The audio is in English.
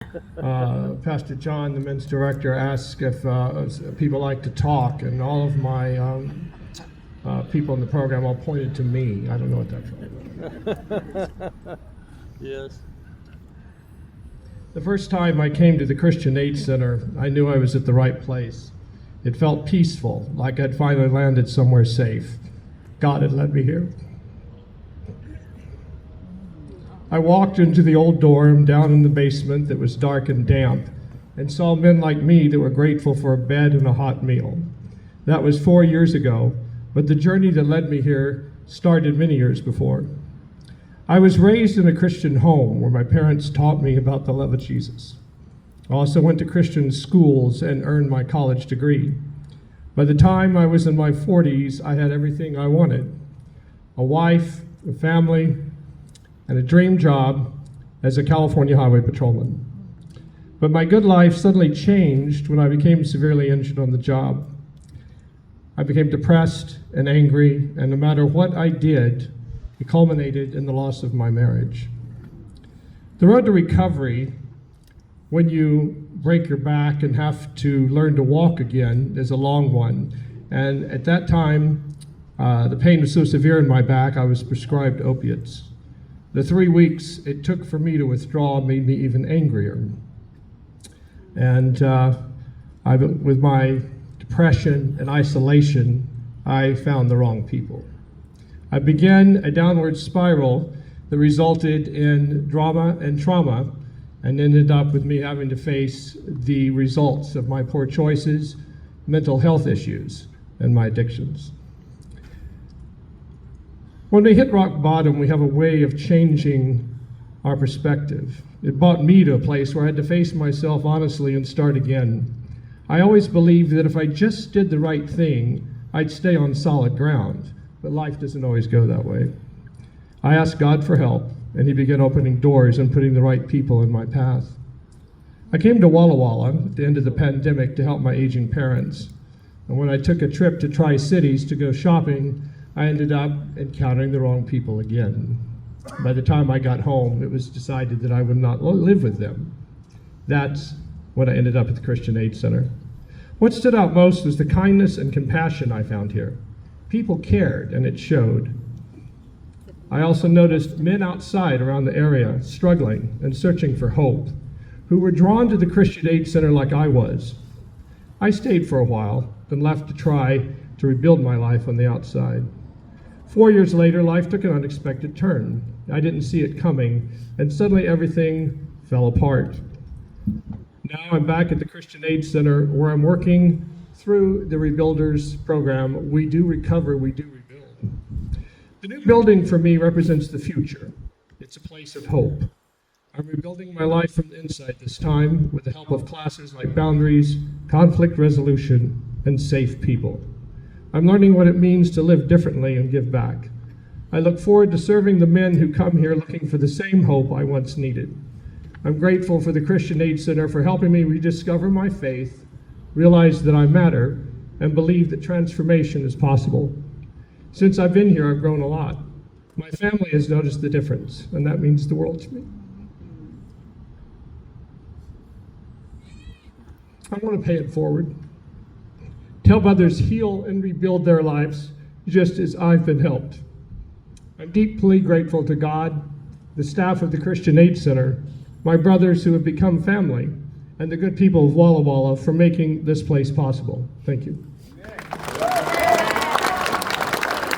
Pastor John, the men's director, asked if people like to talk, and all of my people in the program all pointed to me. I don't know what that's from. Yes. The first time I came to the Christian Aid Center, I knew I was at the right place. It felt peaceful, like I'd finally landed somewhere safe. God had led me here. I walked into the old dorm down in the basement that was dark and damp and saw men like me that were grateful for a bed and a hot meal. That was 4 years ago, but the journey that led me here started many years before. I was raised in a Christian home where my parents taught me about the love of Jesus. I also went to Christian schools and earned my college degree. By the time I was in my 40s, I had everything I wanted: a wife, a family, and a dream job as a California highway patrolman. But my good life suddenly changed when I became severely injured on the job. I became depressed and angry, and no matter what I did, it culminated in the loss of my marriage. The road to recovery, when you break your back and have to learn to walk again, is a long one. And at that time, the pain was so severe in my back, I was prescribed opiates. The 3 weeks it took for me to withdraw made me even angrier. And with my depression and isolation, I found the wrong people. I began a downward spiral that resulted in drama and trauma and ended up with me having to face the results of my poor choices, mental health issues, and my addictions. When we hit rock bottom, we have a way of changing our perspective. It brought me to a place where I had to face myself honestly and start again. I always believed that if I just did the right thing, I'd stay on solid ground, but life doesn't always go that way. I asked God for help, and He began opening doors and putting the right people in my path. I came to Walla Walla at the end of the pandemic to help my aging parents. And when I took a trip to Tri-Cities to go shopping, I ended up encountering the wrong people again. By the time I got home, it was decided that I would not live with them. That's when I ended up at the Christian Aid Center. What stood out most was the kindness and compassion I found here. People cared, and it showed. I also noticed men outside around the area struggling and searching for hope, who were drawn to the Christian Aid Center like I was. I stayed for a while, then left to try to rebuild my life on the outside. 4 years later, life took an unexpected turn. I didn't see it coming, and suddenly everything fell apart. Now I'm back at the Christian Aid Center, where I'm working through the Rebuilders program. We do recover, we do rebuild. The new building for me represents the future. It's a place of hope. I'm rebuilding my life from the inside this time with the help of classes like Boundaries, Conflict Resolution, and Safe People. I'm learning what it means to live differently and give back. I look forward to serving the men who come here looking for the same hope I once needed. I'm grateful for the Christian Aid Center for helping me rediscover my faith, realize that I matter, and believe that transformation is possible. Since I've been here, I've grown a lot. My family has noticed the difference, and that means the world to me. I want to pay it forward. Help others heal and rebuild their lives just as I've been helped. I'm deeply grateful to God, the staff of the Christian Aid Center, my brothers who have become family, and the good people of Walla Walla for making this place possible. Thank you.